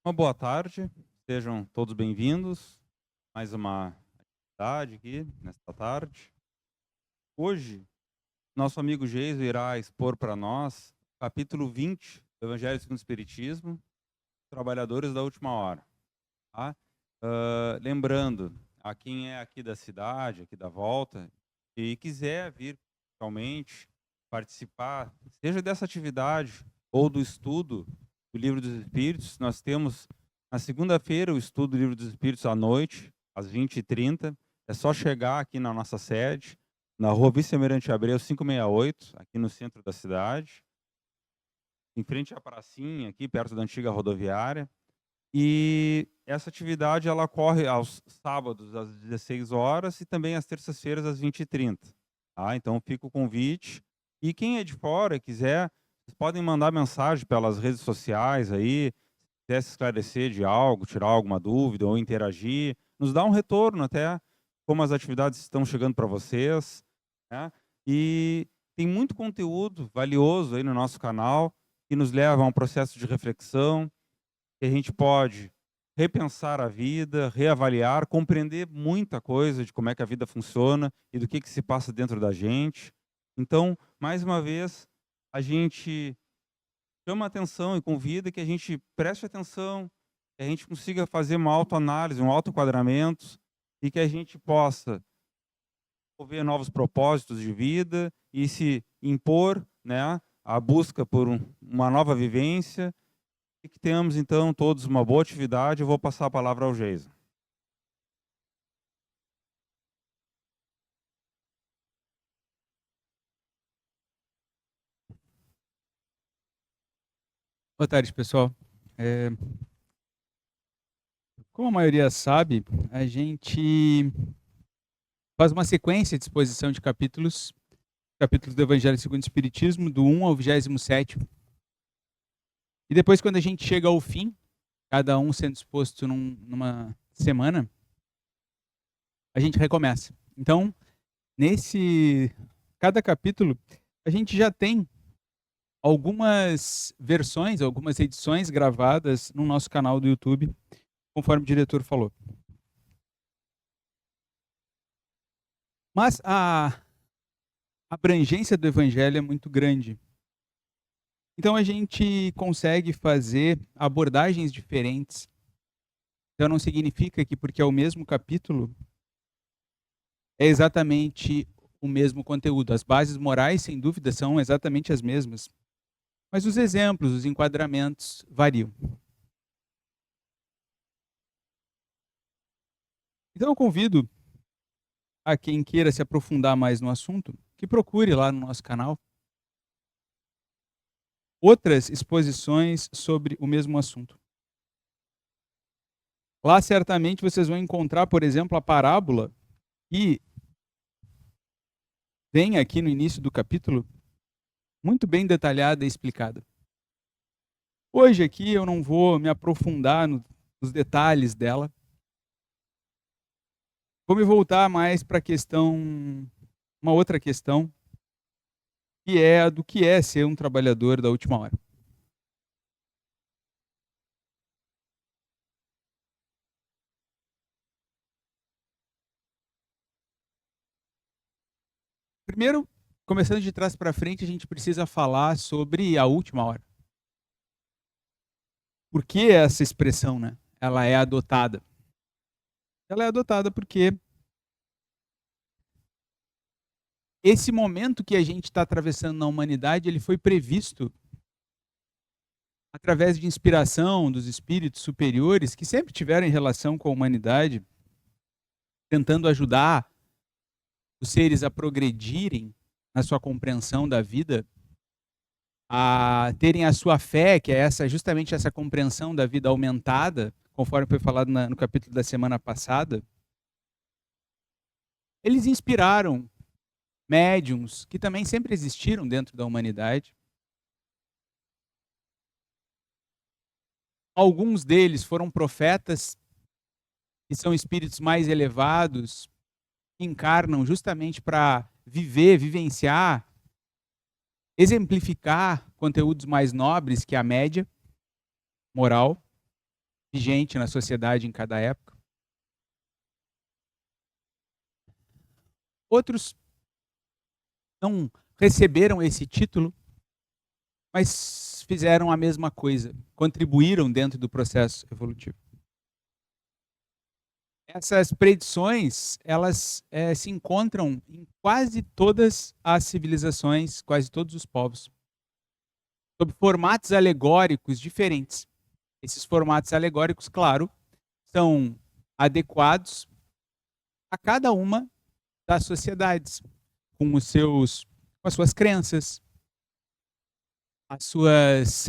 Uma boa tarde, sejam todos bem-vindos. Mais uma atividade aqui nesta tarde. Hoje, nosso amigo Geiso irá expor para nós o capítulo 20 do Evangelho segundo o Espiritismo, Trabalhadores da Última Hora. Tá? Lembrando, a quem é aqui da cidade, aqui da volta, e quiser vir realmente participar, seja dessa atividade ou do estudo do Livro dos Espíritos, nós temos na segunda-feira o estudo do Livro dos Espíritos à noite, às 20h30. É só chegar aqui na nossa sede, na rua Vice-Almirante Abreu 568, aqui no centro da cidade, em frente à pracinha, aqui perto da antiga rodoviária. E essa atividade ela ocorre aos sábados às 16 horas e também às terças-feiras às 20h30. Tá? Então fica o convite. E quem é de fora e quiser, vocês podem mandar mensagem pelas redes sociais aí, se quiser se esclarecer de algo, tirar alguma dúvida ou interagir, nos dá um retorno até como as atividades estão chegando para vocês. Né? E tem muito conteúdo valioso aí no nosso canal que nos leva a um processo de reflexão, que a gente pode repensar a vida, reavaliar, compreender muita coisa de como é que a vida funciona e do que se passa dentro da gente. Então, mais uma vez, a gente chama atenção e convida que a gente preste atenção, que a gente consiga fazer uma autoanálise, um autoenquadramento e que a gente possa desenvolver novos propósitos de vida e se impor, né, a busca por uma nova vivência. E que tenhamos, então, todos uma boa atividade. Eu vou passar a palavra ao Geisa. Boa tarde, pessoal. Como a maioria sabe, a gente faz uma sequência de exposição de capítulos do Evangelho segundo o Espiritismo, do 1 ao 27º. E depois, quando a gente chega ao fim, cada um sendo exposto numa semana, a gente recomeça. Então, cada capítulo, a gente já tem algumas versões, algumas edições gravadas no nosso canal do YouTube, conforme o diretor falou. Mas a abrangência do Evangelho é muito grande. Então a gente consegue fazer abordagens diferentes. Então não significa que porque é o mesmo capítulo, é exatamente o mesmo conteúdo. As bases morais, sem dúvida, são exatamente as mesmas. Mas os exemplos, os enquadramentos variam. Então eu convido a quem queira se aprofundar mais no assunto, que procure lá no nosso canal outras exposições sobre o mesmo assunto. Lá certamente vocês vão encontrar, por exemplo, a parábola que vem aqui no início do capítulo, muito bem detalhada e explicada. Hoje aqui eu não vou me aprofundar nos detalhes dela. Vou me voltar mais para uma outra questão, que é a do que é ser um trabalhador da última hora. Primeiro, começando de trás para frente, a gente precisa falar sobre a última hora. Por que essa expressão, né? Ela é adotada? Ela é adotada porque esse momento que a gente está atravessando na humanidade, ele foi previsto através de inspiração dos espíritos superiores que sempre tiveram em relação com a humanidade, tentando ajudar os seres a progredirem na sua compreensão da vida, a terem a sua fé, que é justamente essa compreensão da vida aumentada, conforme foi falado no capítulo da semana passada. Eles inspiraram médiuns que também sempre existiram dentro da humanidade. Alguns deles foram profetas, que são espíritos mais elevados, que encarnam justamente para vivenciar, exemplificar conteúdos mais nobres que a média moral. vigente na sociedade em cada época. Outros não receberam esse título, mas fizeram a mesma coisa, contribuíram dentro do processo evolutivo. Essas predições, elas se encontram em quase todas as civilizações, quase todos os povos, sob formatos alegóricos diferentes. Esses formatos alegóricos, claro, são adequados a cada uma das sociedades, com as suas crenças, as suas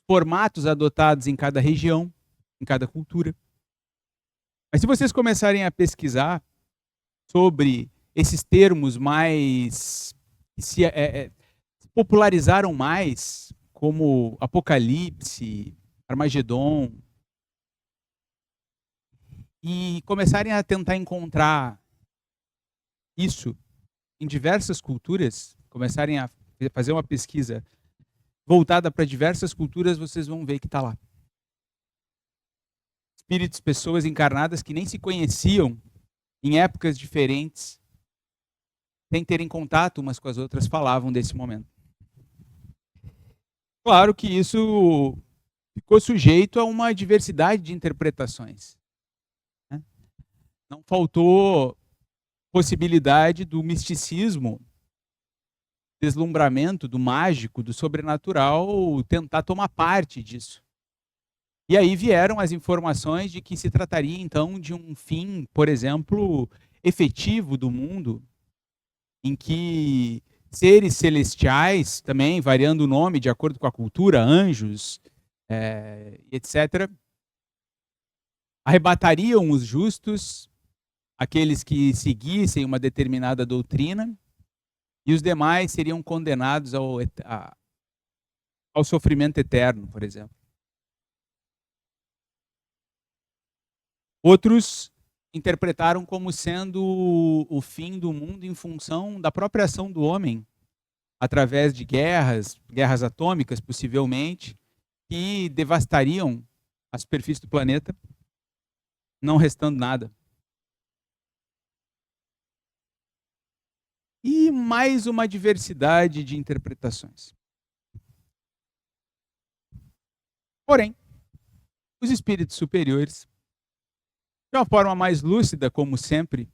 formatos adotados em cada região, em cada cultura. Mas se vocês começarem a pesquisar sobre esses termos mais que se popularizaram mais, como Apocalipse, Armagedon, e começarem a tentar encontrar isso em diversas culturas, começarem a fazer uma pesquisa voltada para diversas culturas, vocês vão ver que está lá. Espíritos, pessoas encarnadas que nem se conheciam em épocas diferentes, sem terem contato umas com as outras, falavam desse momento. Claro que isso ficou sujeito a uma diversidade de interpretações. Não faltou possibilidade do misticismo, deslumbramento, do mágico, do sobrenatural, tentar tomar parte disso. E aí vieram as informações de que se trataria, então, de um fim, por exemplo, efetivo do mundo, em que seres celestiais, também variando o nome de acordo com a cultura, anjos, etc., arrebatariam os justos, aqueles que seguissem uma determinada doutrina, e os demais seriam condenados ao sofrimento eterno, por exemplo. Outros interpretaram como sendo o fim do mundo em função da própria ação do homem, através de guerras atômicas, possivelmente, que devastariam a superfície do planeta, não restando nada. E mais uma diversidade de interpretações. Porém, os espíritos superiores, de uma forma mais lúcida, como sempre,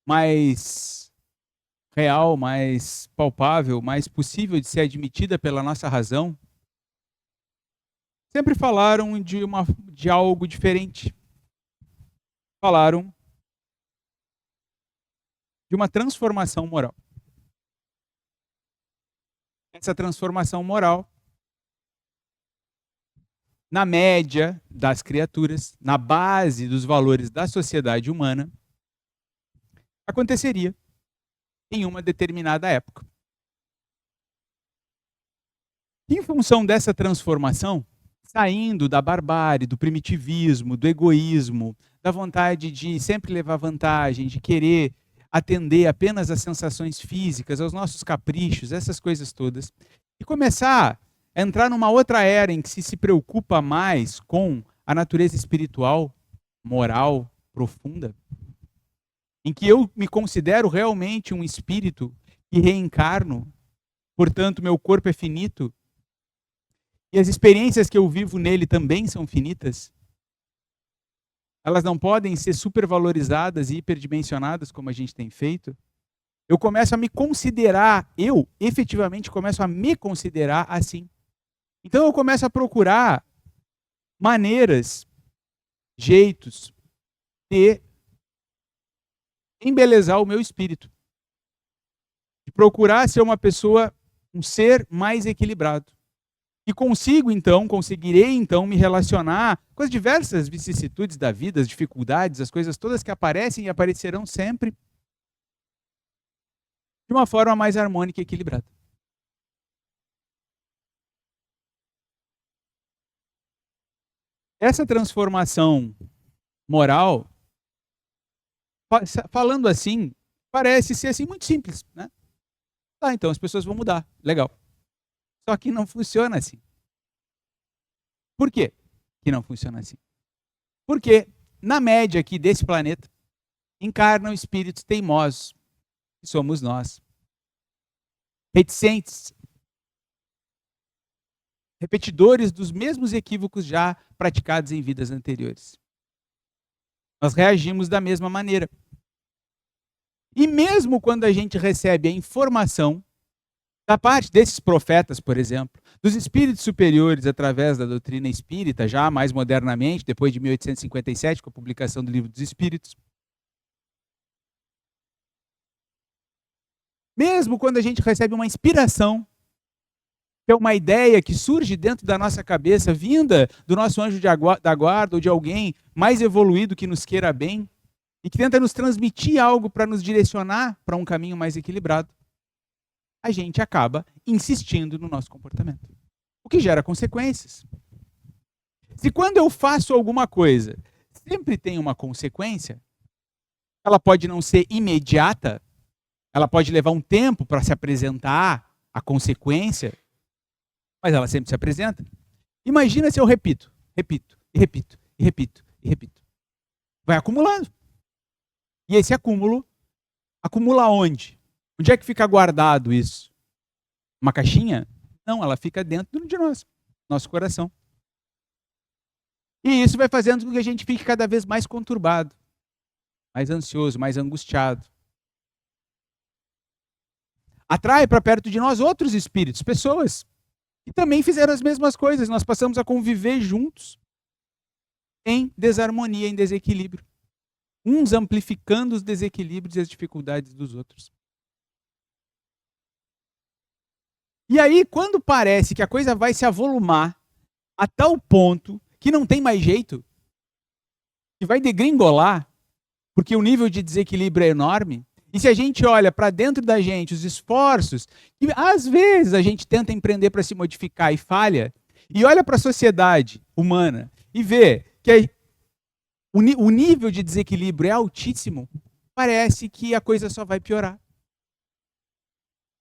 mais real, mais palpável, mais possível de ser admitida pela nossa razão, sempre falaram de algo diferente. Falaram de uma transformação moral. Essa transformação moral, na média das criaturas, na base dos valores da sociedade humana, aconteceria em uma determinada época. Em função dessa transformação, saindo da barbárie, do primitivismo, do egoísmo, da vontade de sempre levar vantagem, de querer atender apenas às sensações físicas, aos nossos caprichos, essas coisas todas, e começar a entrar numa outra era em que se preocupa mais com a natureza espiritual, moral, profunda, em que eu me considero realmente um espírito e reencarno, portanto meu corpo é finito, e as experiências que eu vivo nele também são finitas. Elas não podem ser supervalorizadas e hiperdimensionadas como a gente tem feito. Eu começo a me considerar, eu efetivamente começo a me considerar assim. Então eu começo a procurar maneiras, jeitos de embelezar o meu espírito. De procurar ser uma pessoa, um ser mais equilibrado. E conseguirei então me relacionar com as diversas vicissitudes da vida, as dificuldades, as coisas todas que aparecem e aparecerão sempre de uma forma mais harmônica e equilibrada. Essa transformação moral, falando assim, parece ser assim muito simples, né? Tá, então as pessoas vão mudar, legal. Só que não funciona assim. Por quê que não funciona assim? Porque, na média aqui desse planeta, encarnam espíritos teimosos, que somos nós. Reticentes, repetidores dos mesmos equívocos já praticados em vidas anteriores. Nós reagimos da mesma maneira. E mesmo quando a gente recebe a informação da parte desses profetas, por exemplo, dos espíritos superiores através da doutrina espírita, já mais modernamente, depois de 1857, com a publicação do Livro dos Espíritos, mesmo quando a gente recebe uma inspiração, que é uma ideia que surge dentro da nossa cabeça, vinda do nosso anjo da guarda ou de alguém mais evoluído que nos queira bem, e que tenta nos transmitir algo para nos direcionar para um caminho mais equilibrado, a gente acaba insistindo no nosso comportamento. O que gera consequências. Se quando eu faço alguma coisa, sempre tem uma consequência, ela pode não ser imediata, ela pode levar um tempo para se apresentar a consequência, mas ela sempre se apresenta. Imagina se eu repito. Vai acumulando. E esse acúmulo, acumula onde? Onde é que fica guardado isso? Uma caixinha? Não, ela fica dentro de nós, nosso coração. E isso vai fazendo com que a gente fique cada vez mais conturbado, mais ansioso, mais angustiado. Atrai para perto de nós outros espíritos, pessoas que também fizeram as mesmas coisas. Nós passamos a conviver juntos em desarmonia, em desequilíbrio. Uns amplificando os desequilíbrios e as dificuldades dos outros. E aí, quando parece que a coisa vai se avolumar a tal ponto que não tem mais jeito, que vai degringolar, porque o nível de desequilíbrio é enorme, e se a gente olha para dentro da gente os esforços que às vezes a gente tenta empreender para se modificar e falha, e olha para a sociedade humana e vê que o nível de desequilíbrio é altíssimo, parece que a coisa só vai piorar.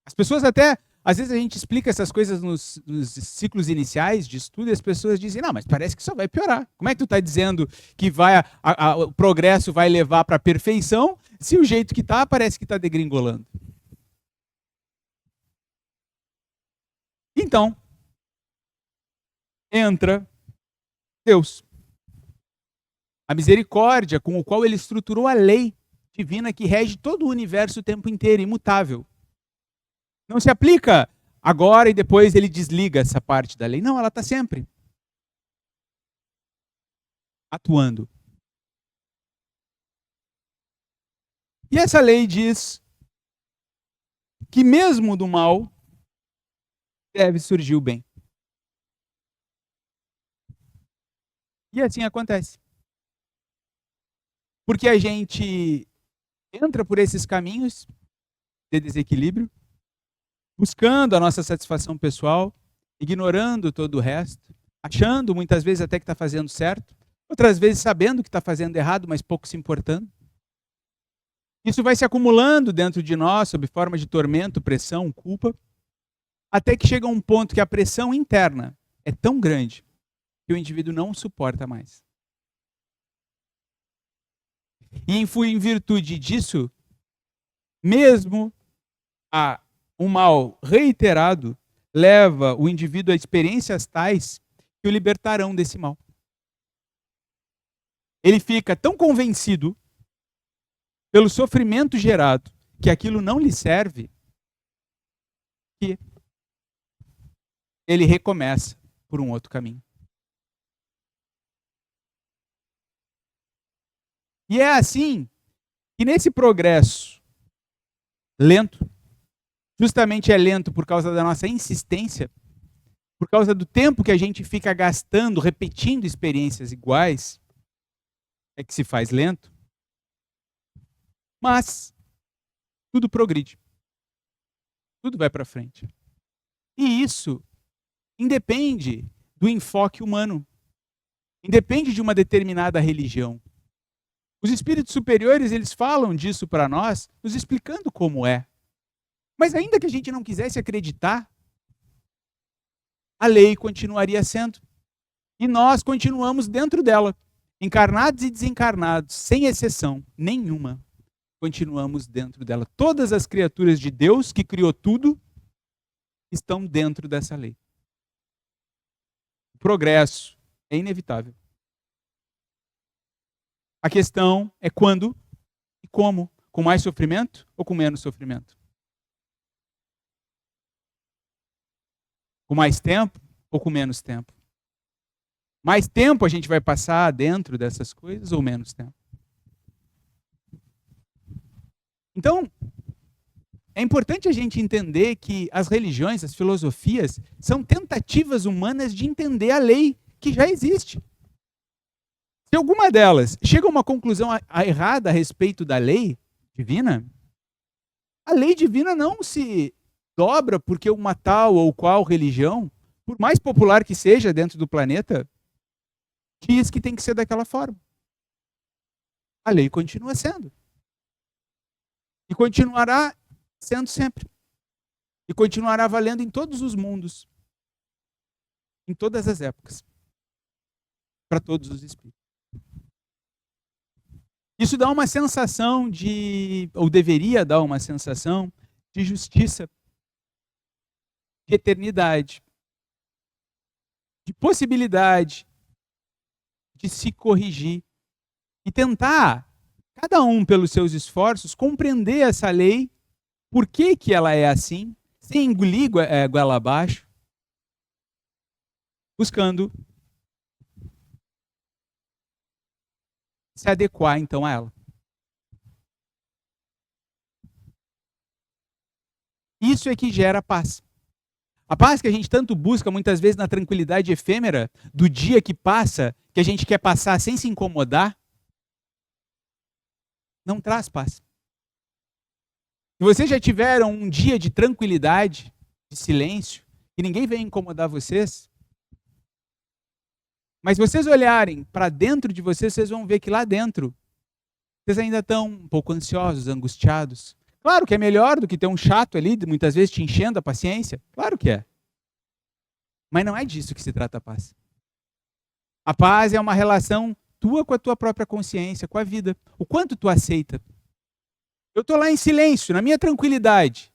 As pessoas até, às vezes a gente explica essas coisas nos ciclos iniciais de estudo e as pessoas dizem, não, mas parece que só vai piorar. Como é que tu está dizendo que o progresso vai levar para a perfeição, se o jeito que está, parece que está degringolando? Então, entra Deus. A misericórdia com o qual ele estruturou a lei divina que rege todo o universo o tempo inteiro, imutável. Não se aplica agora e depois ele desliga essa parte da lei. Não, ela está sempre atuando. E essa lei diz que mesmo do mal deve surgir o bem. E assim acontece. Porque a gente entra por esses caminhos de desequilíbrio, buscando a nossa satisfação pessoal, ignorando todo o resto, achando muitas vezes até que está fazendo certo, outras vezes sabendo que está fazendo errado, mas pouco se importando. Isso vai se acumulando dentro de nós, sob forma de tormento, pressão, culpa, até que chega um ponto que a pressão interna é tão grande que o indivíduo não suporta mais. E em virtude disso, mesmo um mal reiterado leva o indivíduo a experiências tais que o libertarão desse mal. Ele fica tão convencido pelo sofrimento gerado que aquilo não lhe serve que ele recomeça por um outro caminho. E é assim que nesse progresso lento, justamente é lento por causa da nossa insistência, por causa do tempo que a gente fica gastando, repetindo experiências iguais, é que se faz lento, mas tudo progride. Tudo vai para frente. E isso independe do enfoque humano, independe de uma determinada religião. Os espíritos superiores, eles falam disso para nós, nos explicando como é. Mas ainda que a gente não quisesse acreditar, a lei continuaria sendo. E nós continuamos dentro dela, encarnados e desencarnados, sem exceção nenhuma. Continuamos dentro dela. Todas as criaturas de Deus, que criou tudo, estão dentro dessa lei. O progresso é inevitável. A questão é quando e como. Com mais sofrimento ou com menos sofrimento? Com mais tempo ou com menos tempo? Mais tempo a gente vai passar dentro dessas coisas ou menos tempo? Então, é importante a gente entender que as religiões, as filosofias, são tentativas humanas de entender a lei que já existe. Se alguma delas chega a uma conclusão errada a respeito da lei divina, a lei divina não se dobra porque uma tal ou qual religião, por mais popular que seja dentro do planeta, diz que tem que ser daquela forma. A lei continua sendo. E continuará sendo sempre. E continuará valendo em todos os mundos. Em todas as épocas. Para todos os espíritos. Isso dá uma sensação de, ou deveria dar uma sensação de justiça, de eternidade, de possibilidade de se corrigir e tentar, cada um pelos seus esforços, compreender essa lei, por que ela é assim, sem engolir goela abaixo, buscando se adequar então a ela. Isso é que gera paz. A paz que a gente tanto busca muitas vezes na tranquilidade efêmera do dia que passa, que a gente quer passar sem se incomodar, não traz paz. Se vocês já tiveram um dia de tranquilidade, de silêncio, e ninguém veio incomodar vocês, mas vocês olharem para dentro de vocês, vocês vão ver que lá dentro, vocês ainda estão um pouco ansiosos, angustiados. Claro que é melhor do que ter um chato ali, muitas vezes te enchendo a paciência. Claro que é. Mas não é disso que se trata a paz. A paz é uma relação tua com a tua própria consciência, com a vida. O quanto tu aceita. Eu estou lá em silêncio, na minha tranquilidade.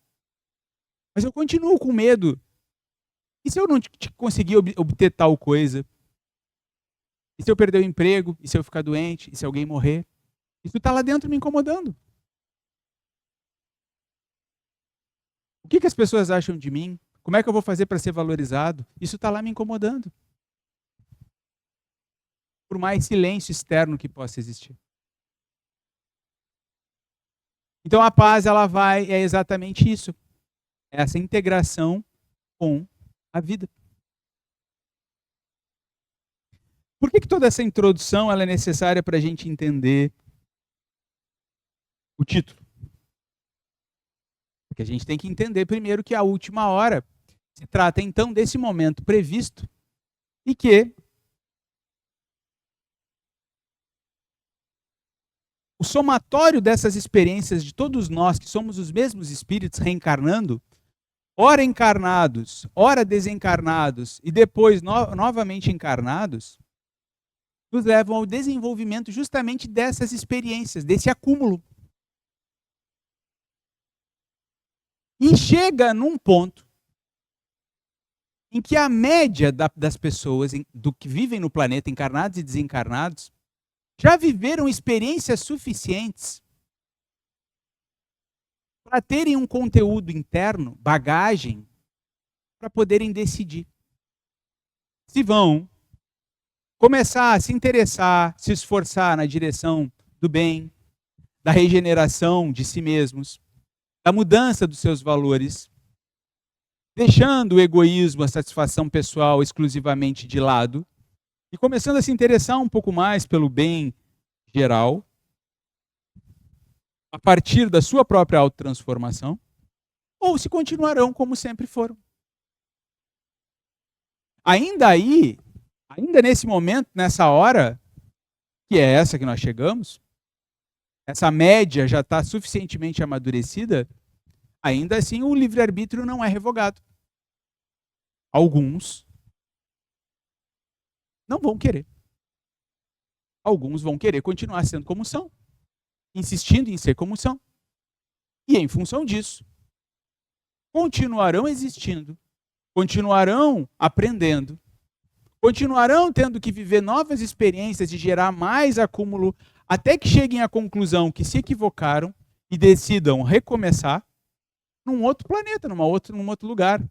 Mas eu continuo com medo. E se eu não conseguir obter tal coisa? E se eu perder o emprego? E se eu ficar doente? E se alguém morrer? Isso está lá dentro me incomodando. O que as pessoas acham de mim? Como é que eu vou fazer para ser valorizado? Isso está lá me incomodando. Por mais silêncio externo que possa existir. Então a paz, é exatamente isso. É essa integração com a vida. Por que toda essa introdução ela é necessária para a gente entender o título? Porque a gente tem que entender primeiro que a última hora se trata então desse momento previsto e que o somatório dessas experiências de todos nós, que somos os mesmos espíritos reencarnando, ora encarnados, ora desencarnados e depois novamente encarnados, nos levam ao desenvolvimento justamente dessas experiências, desse acúmulo. E chega num ponto em que a média das pessoas do que vivem no planeta, encarnados e desencarnados, já viveram experiências suficientes para terem um conteúdo interno, bagagem, para poderem decidir se vão começar a se interessar, se esforçar na direção do bem, da regeneração de si mesmos, da mudança dos seus valores, deixando o egoísmo, a satisfação pessoal exclusivamente de lado e começando a se interessar um pouco mais pelo bem geral, a partir da sua própria autotransformação, ou se continuarão como sempre foram. Ainda nesse momento, nessa hora, que é essa que nós chegamos, essa média já está suficientemente amadurecida, ainda assim o livre-arbítrio não é revogado. Alguns não vão querer. Alguns vão querer continuar sendo como são, insistindo em ser como são. E em função disso, continuarão existindo, continuarão aprendendo, continuarão tendo que viver novas experiências e gerar mais acúmulo, até que cheguem à conclusão que se equivocaram e decidam recomeçar num outro planeta, num outro lugar.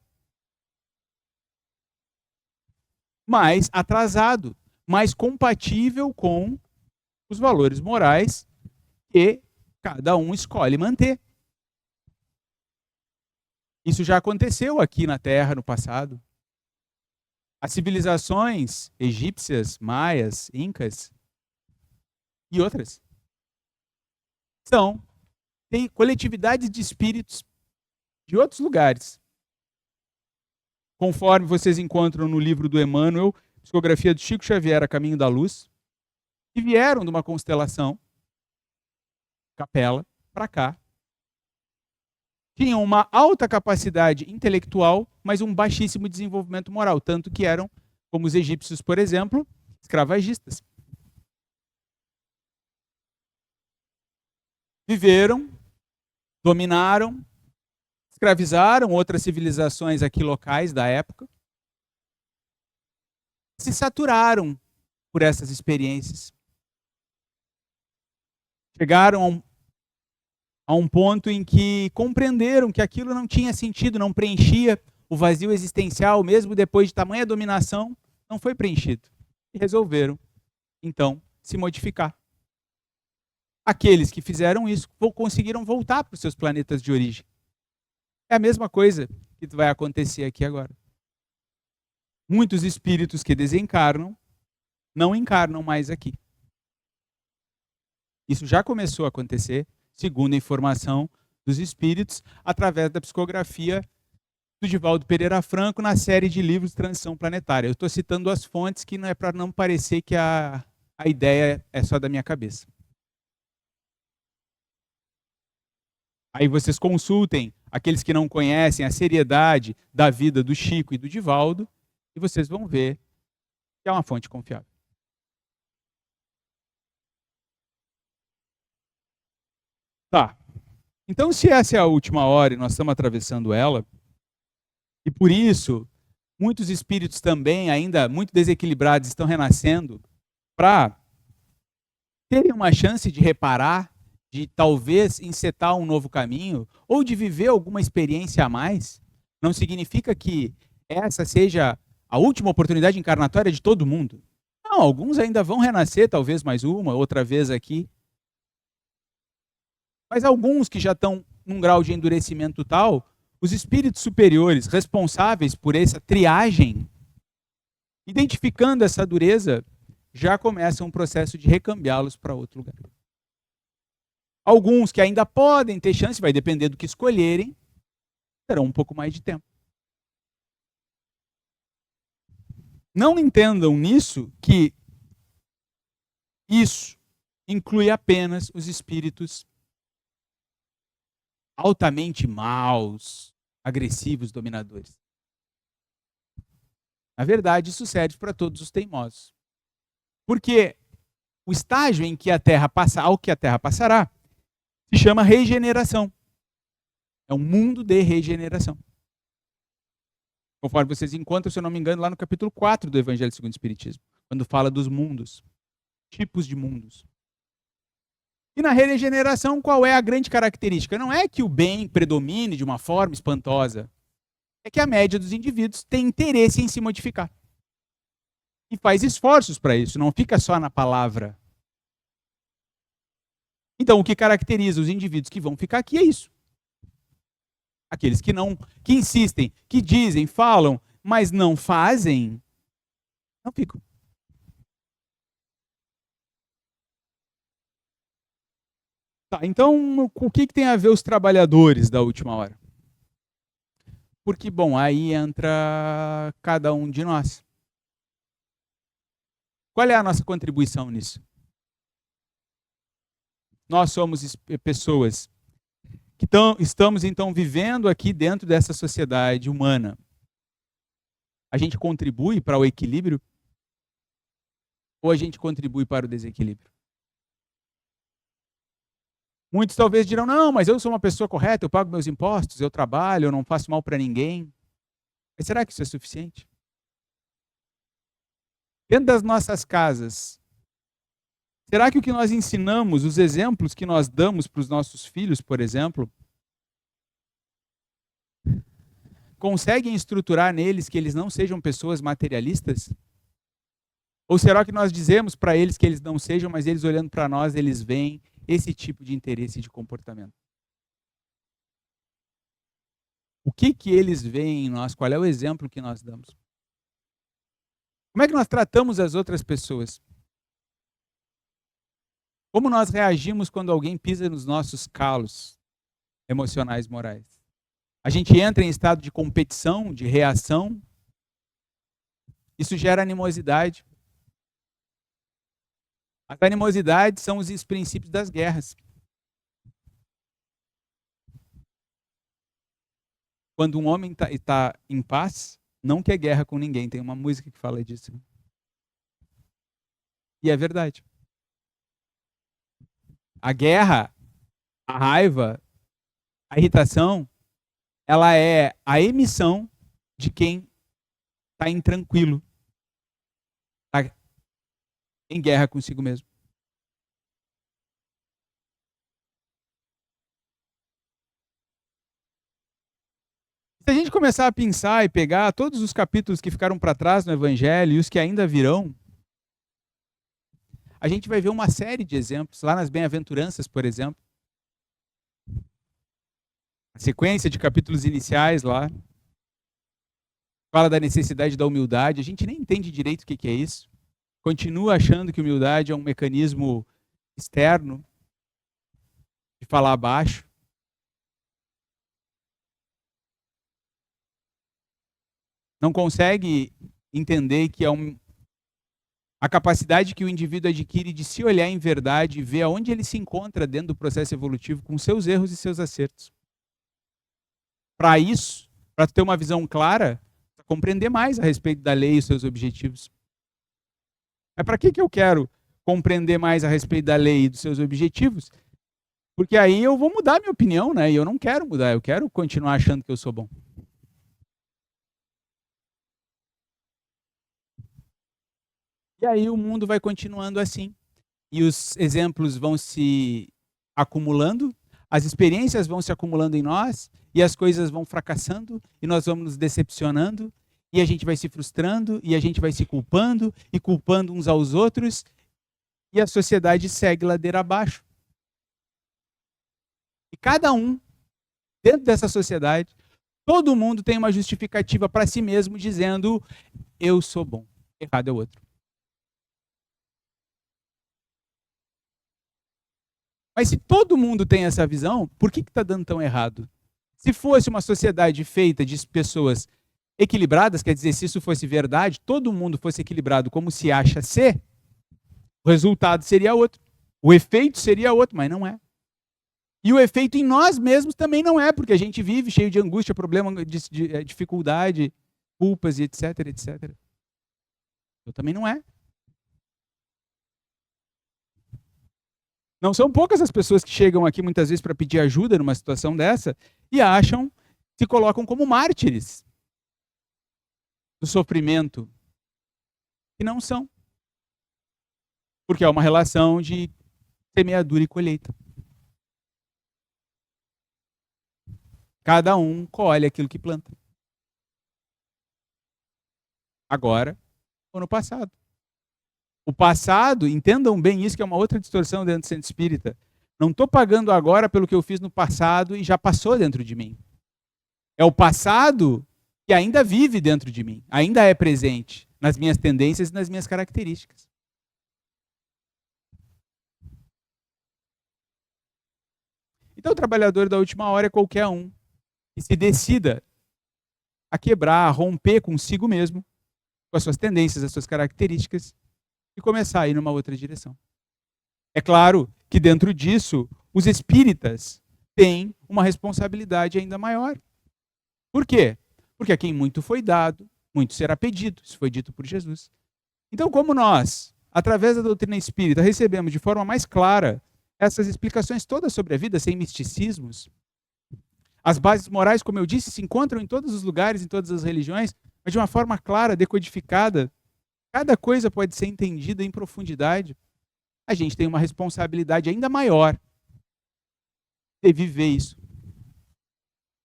Mais atrasado, mais compatível com os valores morais que cada um escolhe manter. Isso já aconteceu aqui na Terra no passado. As civilizações egípcias, maias, incas e outras têm coletividades de espíritos de outros lugares. Conforme vocês encontram no livro do Emmanuel, Psicografia de Chico Xavier, A Caminho da Luz, que vieram de uma constelação, Capela, para cá. Tinham uma alta capacidade intelectual, mas um baixíssimo desenvolvimento moral, tanto que eram, como os egípcios, por exemplo, escravagistas. Viveram, dominaram, escravizaram outras civilizações aqui locais da época, se saturaram por essas experiências. Chegaram a um ponto em que compreenderam que aquilo não tinha sentido, não preenchia o vazio existencial, mesmo depois de tamanha dominação, não foi preenchido. E resolveram, então, se modificar. Aqueles que fizeram isso conseguiram voltar para os seus planetas de origem. É a mesma coisa que vai acontecer aqui agora. Muitos espíritos que desencarnam não encarnam mais aqui. Isso já começou a acontecer, segundo a informação dos espíritos, através da psicografia do Divaldo Pereira Franco na série de livros Transição Planetária. Eu estou citando as fontes que não é para não parecer que a ideia é só da minha cabeça. Aí vocês consultem aqueles que não conhecem a seriedade da vida do Chico e do Divaldo, e vocês vão ver que é uma fonte confiável. Tá. Então, se essa é a última hora e nós estamos atravessando ela, e por isso muitos espíritos também, ainda muito desequilibrados, estão renascendo para terem uma chance de reparar, de talvez encetar um novo caminho, ou de viver alguma experiência a mais, não significa que essa seja a última oportunidade encarnatória de todo mundo. Não, alguns ainda vão renascer, talvez mais uma, outra vez aqui. Mas alguns que já estão num grau de endurecimento tal, os espíritos superiores responsáveis por essa triagem, identificando essa dureza, já começam um processo de recambiá-los para outro lugar. Alguns que ainda podem ter chance, vai depender do que escolherem, terão um pouco mais de tempo. Não entendam nisso que isso inclui apenas os espíritos altamente maus, agressivos, dominadores. Na verdade, isso serve para todos os teimosos. Porque o estágio em que a Terra passa, ao que a Terra passará, se chama regeneração. É um mundo de regeneração. Conforme vocês encontram, se eu não me engano, lá no capítulo 4 do Evangelho segundo o Espiritismo, quando fala dos mundos, tipos de mundos. E na regeneração, qual é a grande característica? Não é que o bem predomine de uma forma espantosa. É que a média dos indivíduos tem interesse em se modificar. E faz esforços para isso, não fica só na palavra. Então, o que caracteriza os indivíduos que vão ficar aqui é isso. Aqueles que não, que insistem, que dizem, falam, mas não fazem, não ficam. Tá, então, o que tem a ver os trabalhadores da última hora? Porque, bom, aí entra cada um de nós. Qual é a nossa contribuição nisso? Nós somos pessoas que estamos, então, vivendo aqui dentro dessa sociedade humana. A gente contribui para o equilíbrio? Ou a gente contribui para o desequilíbrio? Muitos talvez dirão, não, mas eu sou uma pessoa correta, eu pago meus impostos, eu trabalho, eu não faço mal para ninguém. Mas será que isso é suficiente? Dentro das nossas casas, será que o que nós ensinamos, os exemplos que nós damos para os nossos filhos, por exemplo, conseguem estruturar neles que eles não sejam pessoas materialistas? Ou será que nós dizemos para eles que eles não sejam, mas eles olhando para nós, eles veem esse tipo de interesse e de comportamento? O que eles veem em nós? Qual é o exemplo que nós damos? Como é que nós tratamos as outras pessoas? Como nós reagimos quando alguém pisa nos nossos calos emocionais, morais? A gente entra em estado de competição, de reação. Isso gera animosidade. As animosidades são os princípios das guerras. Quando um homem está em paz, não quer guerra com ninguém. Tem uma música que fala disso. E é verdade. A guerra, a raiva, a irritação, ela é a emissão de quem está intranquilo, está em guerra consigo mesmo. Se a gente começar a pensar e pegar todos os capítulos que ficaram para trás no Evangelho e os que ainda virão, a gente vai ver uma série de exemplos, lá nas Bem-aventuranças, por exemplo. A sequência de capítulos iniciais lá fala da necessidade da humildade. A gente nem entende direito o que é isso. Continua achando que humildade é um mecanismo externo de falar baixo. Não consegue entender que é a capacidade que o indivíduo adquire de se olhar em verdade e ver aonde ele se encontra dentro do processo evolutivo com seus erros e seus acertos. Para isso, para ter uma visão clara, compreender mais a respeito da lei e os seus objetivos. Mas para que eu quero compreender mais a respeito da lei e dos seus objetivos? Porque aí eu vou mudar minha opinião, né? E eu não quero mudar, eu quero continuar achando que eu sou bom. E aí o mundo vai continuando assim. E os exemplos vão se acumulando, as experiências vão se acumulando em nós, e as coisas vão fracassando, e nós vamos nos decepcionando, e a gente vai se frustrando, e a gente vai se culpando, e culpando uns aos outros, e a sociedade segue ladeira abaixo. E cada um, dentro dessa sociedade, todo mundo tem uma justificativa para si mesmo, dizendo, eu sou bom, errado é o outro. Mas se todo mundo tem essa visão, por que está dando tão errado? Se fosse uma sociedade feita de pessoas equilibradas, quer dizer, se isso fosse verdade, todo mundo fosse equilibrado como se acha ser, o resultado seria outro. O efeito seria outro, mas não é. E o efeito em nós mesmos também não é, porque a gente vive cheio de angústia, problema, de dificuldade, culpas e etc, etc. Então também não é. Não são poucas as pessoas que chegam aqui muitas vezes para pedir ajuda numa situação dessa e acham, se colocam como mártires do sofrimento, e não são. Porque é uma relação de semeadura e colheita. Cada um colhe aquilo que planta. Agora ou no passado. O passado, entendam bem isso, que é uma outra distorção dentro do centro espírita. Não estou pagando agora pelo que eu fiz no passado e já passou dentro de mim. É o passado que ainda vive dentro de mim, ainda é presente nas minhas tendências e nas minhas características. Então o trabalhador da última hora é qualquer um que se decida a quebrar, a romper consigo mesmo, com as suas tendências, as suas características, e começar a ir numa outra direção. É claro que dentro disso, os espíritas têm uma responsabilidade ainda maior. Por quê? Porque a quem muito foi dado, muito será pedido. Isso foi dito por Jesus. Então, como nós através da doutrina espírita, recebemos de forma mais clara essas explicações todas sobre a vida, sem misticismos. As bases morais, como eu disse, se encontram em todos os lugares, em todas as religiões, mas de uma forma clara, decodificada. Cada coisa pode ser entendida em profundidade. A gente tem uma responsabilidade ainda maior de viver isso.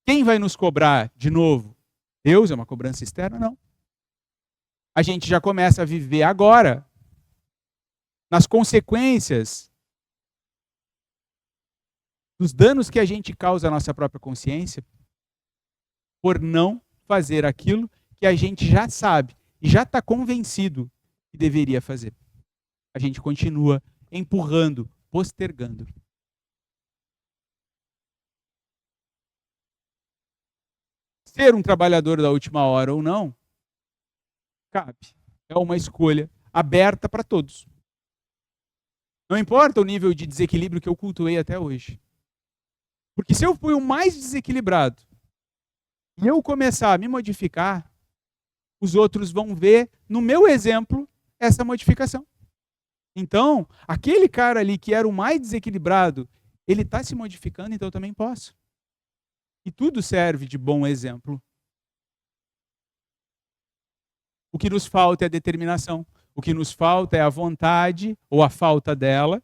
Quem vai nos cobrar de novo? Deus? É uma cobrança externa? Não. A gente já começa a viver agora nas consequências dos danos que a gente causa à nossa própria consciência por não fazer aquilo que a gente já sabe e já está convencido que deveria fazer. A gente continua empurrando, postergando. Ser um trabalhador da última hora ou não, cabe. É uma escolha aberta para todos. Não importa o nível de desequilíbrio que eu cultuei até hoje. Porque se eu fui o mais desequilibrado e eu começar a me modificar, os outros vão ver no meu exemplo essa modificação. Então, aquele cara ali que era o mais desequilibrado, ele está se modificando, então eu também posso. E tudo serve de bom exemplo. O que nos falta é a determinação. O que nos falta é a vontade, ou a falta dela,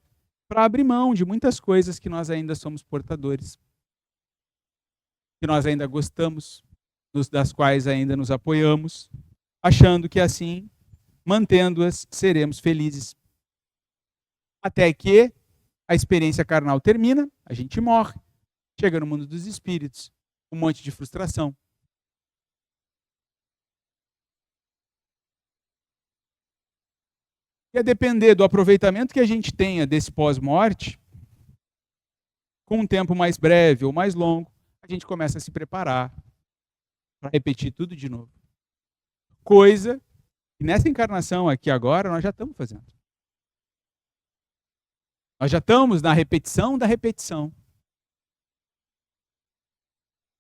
para abrir mão de muitas coisas que nós ainda somos portadores. Que nós ainda gostamos, das quais ainda nos apoiamos, achando que assim, mantendo-as, seremos felizes. Até que a experiência carnal termina, a gente morre, chega no mundo dos espíritos, um monte de frustração. E a depender do aproveitamento que a gente tenha desse pós-morte, com um tempo mais breve ou mais longo, a gente começa a se preparar para repetir tudo de novo. Coisa que nessa encarnação aqui agora nós já estamos fazendo. Nós já estamos na repetição da repetição.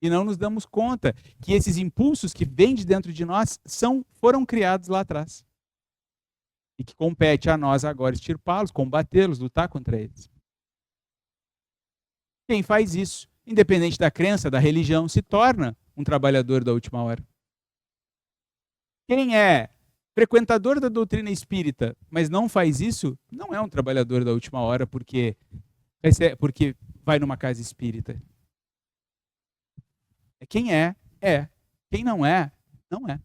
E não nos damos conta que esses impulsos que vêm de dentro de nós foram criados lá atrás. E que compete a nós agora extirpá-los, combatê-los, lutar contra eles. Quem faz isso, independente da crença, da religião, se torna um trabalhador da última hora. Quem é frequentador da doutrina espírita, mas não faz isso, não é um trabalhador da última hora porque vai numa casa espírita. Quem é. Quem não é, não é.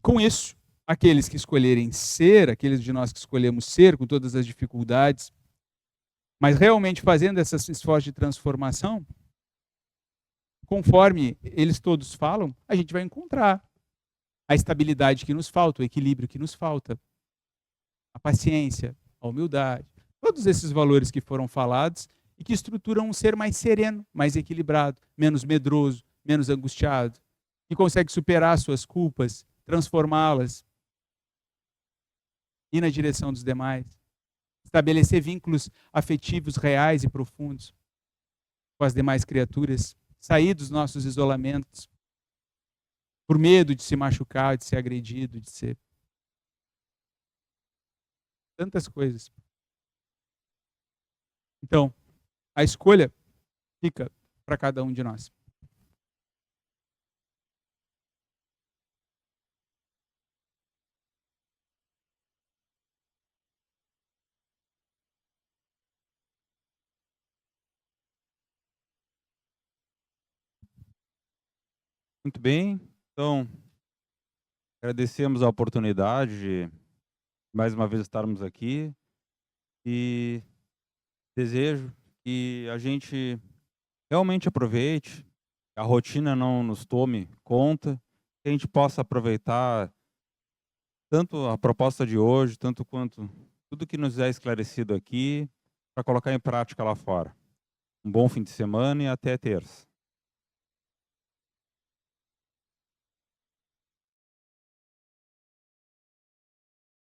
Com isso, aqueles que escolherem ser, aqueles de nós que escolhemos ser, com todas as dificuldades, mas realmente fazendo esses esforços de transformação, conforme eles todos falam, a gente vai encontrar a estabilidade que nos falta, o equilíbrio que nos falta, a paciência, a humildade, todos esses valores que foram falados e que estruturam um ser mais sereno, mais equilibrado, menos medroso, menos angustiado, que consegue superar suas culpas, transformá-las, ir na direção dos demais, estabelecer vínculos afetivos reais e profundos com as demais criaturas, sair dos nossos isolamentos por medo de se machucar, de ser agredido, de ser tantas coisas. Então, a escolha fica para cada um de nós. Muito bem, então agradecemos a oportunidade de mais uma vez estarmos aqui e desejo que a gente realmente aproveite, a rotina não nos tome conta, que a gente possa aproveitar tanto a proposta de hoje, tanto quanto tudo que nos é esclarecido aqui, para colocar em prática lá fora. Um bom fim de semana e até terça.